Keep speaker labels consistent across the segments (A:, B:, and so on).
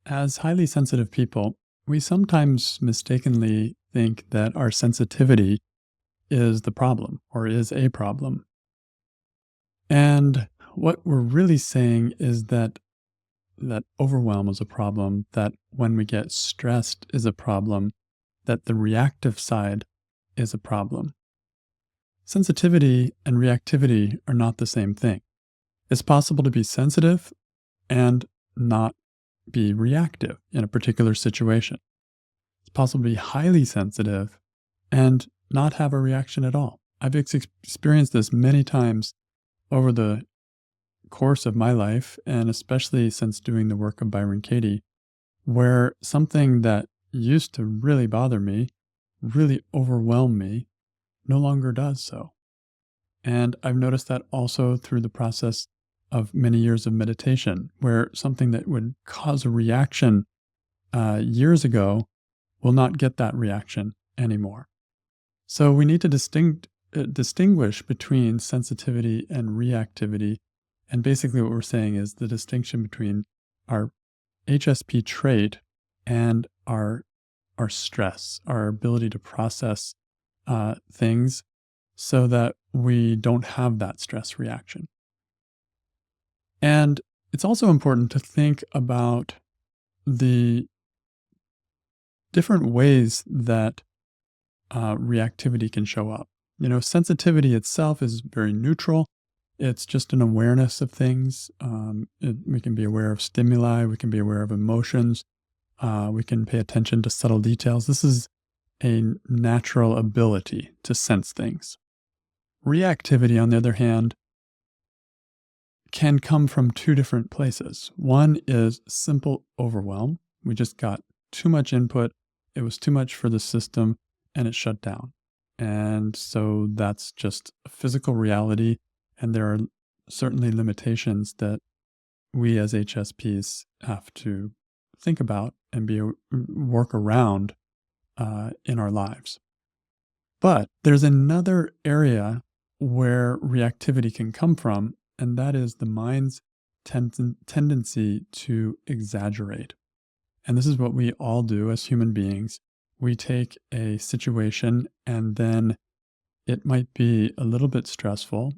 A: As highly sensitive people, we sometimes mistakenly think that our sensitivity is the problem or is a problem. And what we're really saying is that overwhelm is a problem, that when we get stressed is a problem, that the reactive side is a problem. Sensitivity and reactivity are not the same thing. It's possible to be sensitive and not be reactive in a particular situation. It's possible to be highly sensitive and not have a reaction at all. I've experienced this many times over the course of my life, and especially since doing the work of Byron Katie, where something that used to really bother me, really overwhelm me, no longer does so. And I've noticed that also through the process of many years of meditation, where something that would cause a reaction years ago will not get that reaction anymore. So we need to distinguish between sensitivity and reactivity. And basically, what we're saying is the distinction between our HSP trait and our stress, our ability to process things so that we don't have that stress reaction. And it's also important to think about the different ways that reactivity can show up. Sensitivity itself is very neutral. It's just an awareness of things. We can be aware of stimuli. We can be aware of emotions. We can pay attention to subtle details. This is a natural ability to sense things. Reactivity, on the other hand, can come from two different places. One is simple overwhelm. We just got too much input. It was too much for the system and it shut down. And so that's just a physical reality. And there are certainly limitations that we as HSPs have to think about and work around in our lives. But there's another area where reactivity can come from, and that is the mind's tendency to exaggerate. And this is what we all do as human beings. We take a situation and then it might be a little bit stressful,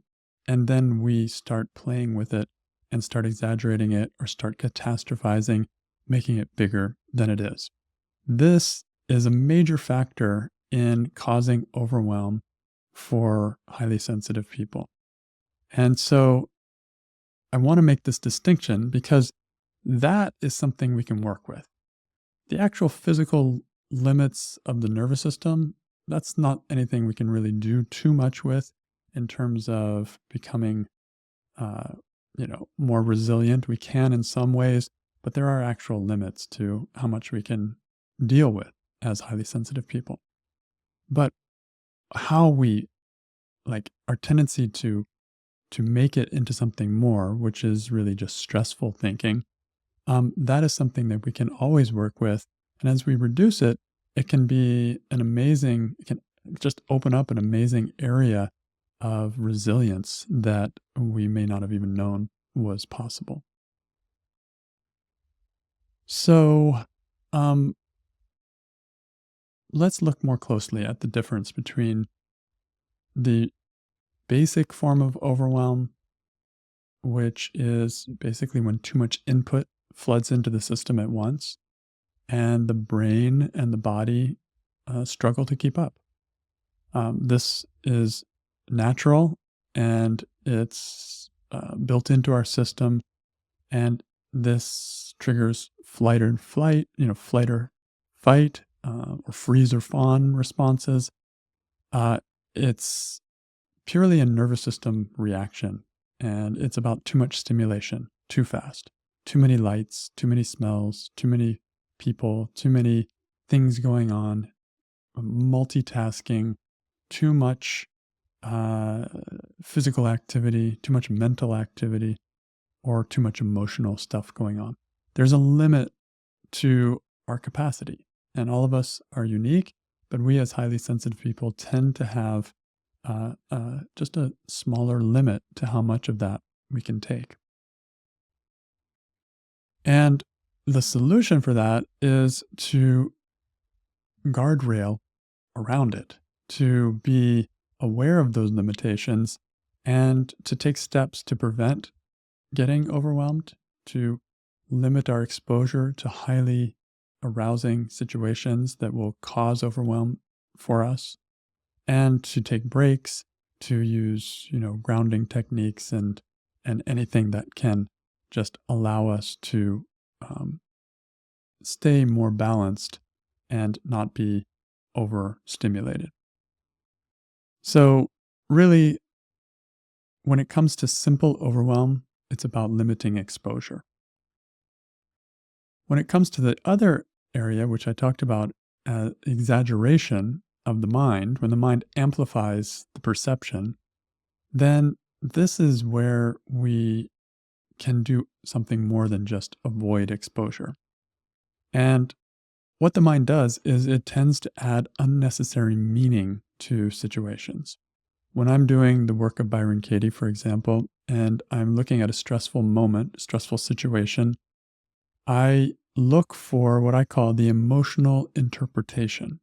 A: and then we start playing with it and start exaggerating it or start catastrophizing, making it bigger than it is. This is a major factor in causing overwhelm for highly sensitive people. And so I want to make this distinction because that is something we can work with. The actual physical limits of the nervous system, that's not anything we can really do too much with in terms of becoming, more resilient. We can in some ways, but there are actual limits to how much we can deal with as highly sensitive people. But how we, our tendency to make it into something more, which is really just stressful thinking, that is something that we can always work with. And as we reduce it, it can just open up an amazing area of resilience that we may not have even known was possible. So let's look more closely at the difference between the basic form of overwhelm, which is basically when too much input floods into the system at once, and the brain and the body struggle to keep up. This is natural and it's built into our system, and this triggers flight or fight, or freeze or fawn responses. It's purely a nervous system reaction, and it's about too much stimulation, too fast, too many lights, too many smells, too many people, too many things going on, multitasking, too much physical activity, too much mental activity, or too much emotional stuff going on. There's a limit to our capacity, and all of us are unique, but we as highly sensitive people tend to have just a smaller limit to how much of that we can take. And the solution for that is to guardrail around it, to be aware of those limitations and to take steps to prevent getting overwhelmed, to limit our exposure to highly arousing situations that will cause overwhelm for us, and to take breaks, to use, grounding techniques and anything that can just allow us to um, stay more balanced and not be overstimulated. So, really, when it comes to simple overwhelm, it's about limiting exposure. When it comes to the other area, which I talked about, exaggeration of the mind, when the mind amplifies the perception, then this is where we can do something more than just avoid exposure. And what the mind does is it tends to add unnecessary meaning to situations. When I'm doing the work of Byron Katie, for example, and I'm looking at a stressful moment, stressful situation, I look for what I call the emotional interpretation.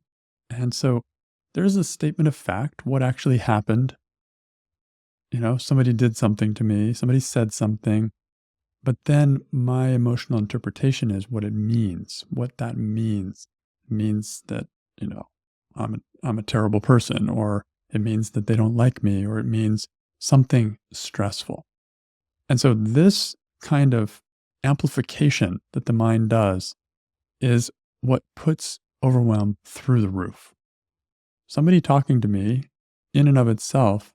A: And so there's a statement of fact, what actually happened. Somebody did something to me, somebody said something, but then my emotional interpretation is what it means, what that means. It means that, you know, I'm a terrible person, or it means that they don't like me, or it means something stressful. And so this kind of amplification that the mind does is what puts overwhelm through the roof. Somebody talking to me in and of itself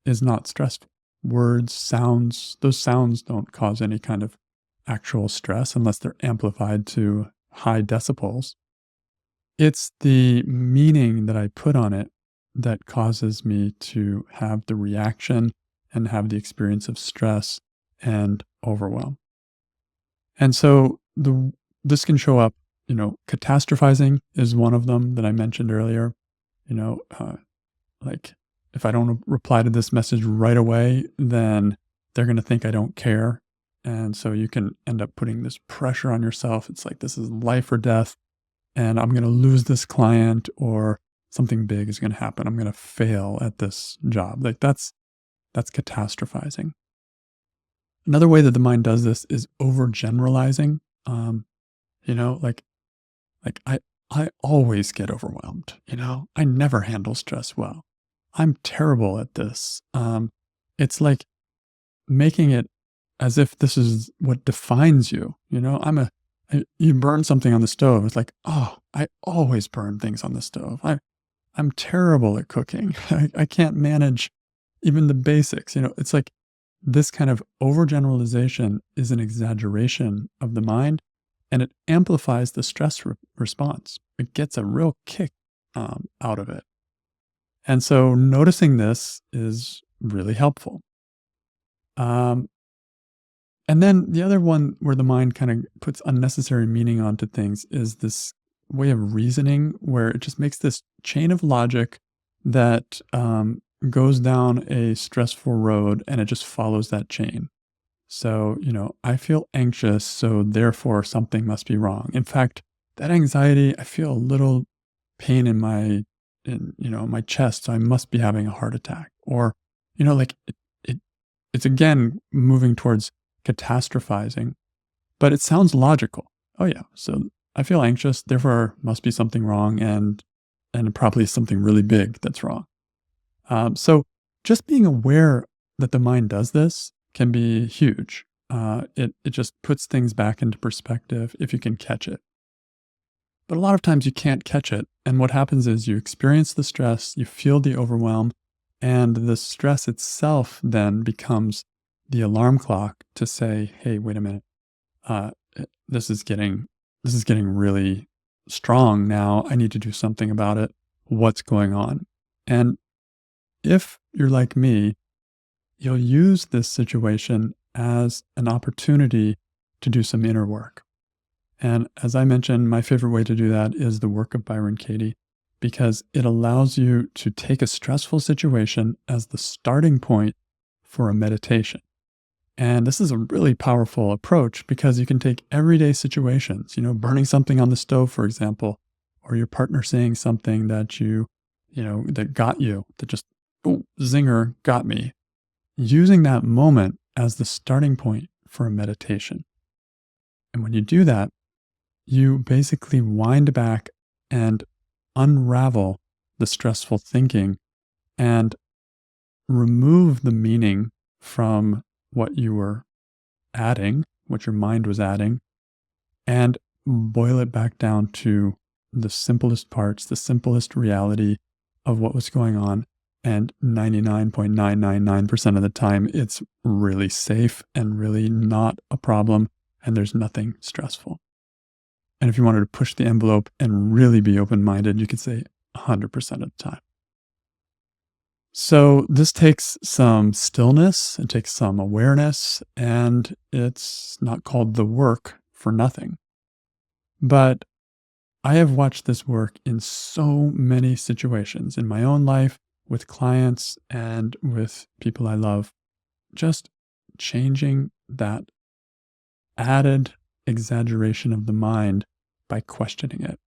A: is not stressful. Words, sounds, those sounds don't cause any kind of actual stress unless they're amplified to high decibels. It's the meaning that I put on it that causes me to have the reaction and have the experience of stress and overwhelm. And so this can show up, catastrophizing is one of them that I mentioned earlier. You know, uh, like if I don't reply to this message right away, then they're going to think I don't care. And so you can end up putting this pressure on yourself. It's like, this is life or death, and I'm going to lose this client, or something big is going to happen. I'm going to fail at this job. Like that's catastrophizing. Another way that the mind does this is overgeneralizing. Like I always get overwhelmed. I never handle stress well. I'm terrible at this. It's like making it as if this is what defines you. You burn something on the stove. It's like, oh, I always burn things on the stove. I'm terrible at cooking. I can't manage even the basics. It's like this kind of overgeneralization is an exaggeration of the mind, and it amplifies the stress response. It gets a real kick out of it. And so noticing this is really helpful. Um, and then the other one where the mind kind of puts unnecessary meaning onto things is this way of reasoning where it just makes this chain of logic that goes down a stressful road, and it just follows that chain. So, I feel anxious, so therefore something must be wrong. In fact, that anxiety, I feel a little pain in my chest, so I must be having a heart attack. Or, like it's again moving towards catastrophizing, but it sounds logical. Oh yeah, so I feel anxious, therefore must be something wrong, and probably something really big that's wrong. So just being aware that the mind does this can be huge. It just puts things back into perspective if you can catch it. But a lot of times you can't catch it. And what happens is you experience the stress, you feel the overwhelm, and the stress itself then becomes the alarm clock to say, hey, wait a minute. Uh, this is getting really strong now. I need to do something about it. What's going on? And if you're like me, you'll use this situation as an opportunity to do some inner work. And as I mentioned, my favorite way to do that is the work of Byron Katie, because it allows you to take a stressful situation as the starting point for a meditation. And this is a really powerful approach because you can take everyday situations, burning something on the stove, for example, or your partner saying something that that got you, that just, oh, zinger, got me. Using that moment as the starting point for a meditation. And when you do that, you basically wind back and unravel the stressful thinking and remove the meaning from what you were adding, what your mind was adding, and boil it back down to the simplest parts, the simplest reality of what was going on. And 99.999% of the time, it's really safe and really not a problem, and there's nothing stressful. And if you wanted to push the envelope and really be open-minded, you could say 100% of the time. So this takes some stillness, it takes some awareness, and it's not called the work for nothing. But I have watched this work in so many situations in my own life, with clients, and with people I love. Just changing that added exaggeration of the mind by questioning it.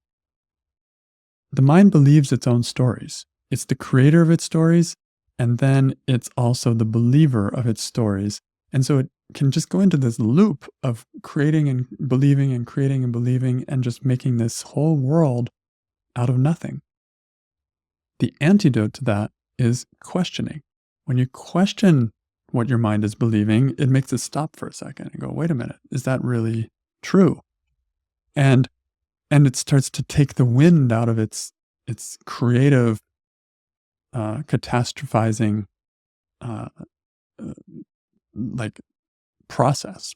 A: The mind believes its own stories. It's the creator of its stories, and then it's also the believer of its stories. And so it can just go into this loop of creating and believing and creating and believing and just making this whole world out of nothing. The antidote to that is questioning. When you question what your mind is believing, it makes it stop for a second and go, wait a minute, is that really true? And it starts to take the wind out of its creative catastrophizing uh, uh, like process.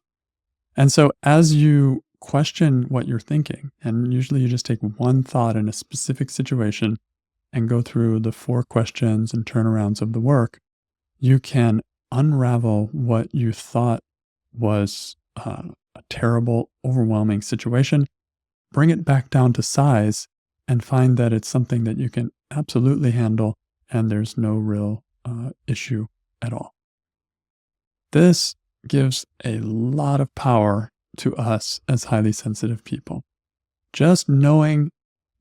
A: And so as you question what you're thinking, and usually you just take one thought in a specific situation and go through the 4 questions and turnarounds of the work, you can unravel what you thought was a terrible, overwhelming situation, bring it back down to size, and find that it's something that you can absolutely handle and there's no real issue at all. This gives a lot of power to us as highly sensitive people. Just knowing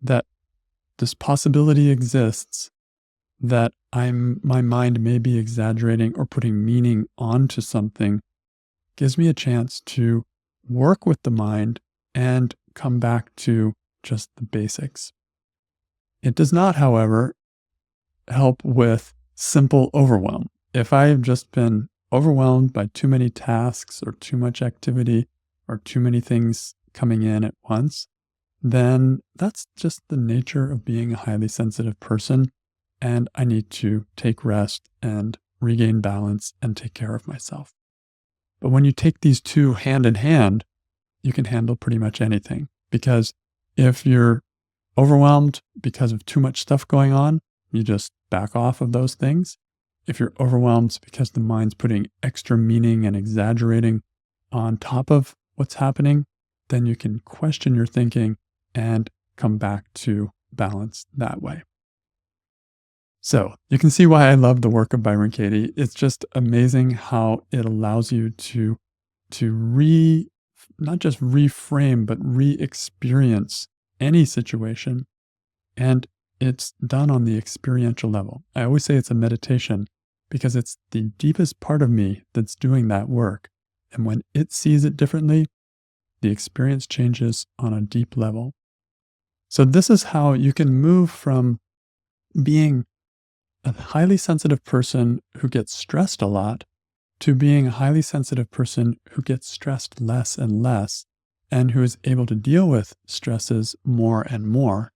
A: that this possibility exists, that my mind may be exaggerating or putting meaning onto something, gives me a chance to work with the mind and come back to just the basics. It does not, however, help with simple overwhelm. If I have just been overwhelmed by too many tasks or too much activity or too many things coming in at once, then that's just the nature of being a highly sensitive person. And I need to take rest and regain balance and take care of myself. But when you take these two hand in hand, you can handle pretty much anything. Because if you're overwhelmed because of too much stuff going on, you just back off of those things. If you're overwhelmed because the mind's putting extra meaning and exaggerating on top of what's happening, then you can question your thinking and come back to balance that way. So you can see why I love the work of Byron Katie. It's just amazing how it allows you to not just reframe, but re-experience any situation. And it's done on the experiential level. I always say it's a meditation because it's the deepest part of me that's doing that work. And when it sees it differently, the experience changes on a deep level. So this is how you can move from being a highly sensitive person who gets stressed a lot to being a highly sensitive person who gets stressed less and less and who is able to deal with stresses more and more.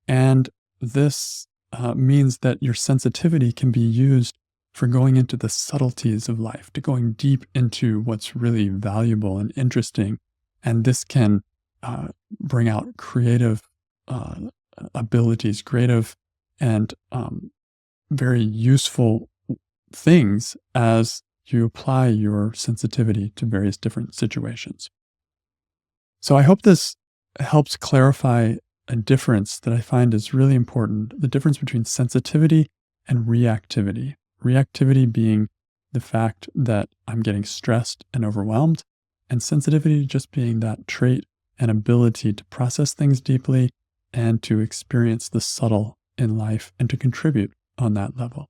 A: And this means that your sensitivity can be used for going into the subtleties of life, to going deep into what's really valuable and interesting. And this can bring out creative abilities, creative and very useful things as you apply your sensitivity to various different situations. So I hope this helps clarify a difference that I find is really important, the difference between sensitivity and reactivity. Reactivity being the fact that I'm getting stressed and overwhelmed, and sensitivity just being that trait and ability to process things deeply and to experience the subtle in life and to contribute on that level.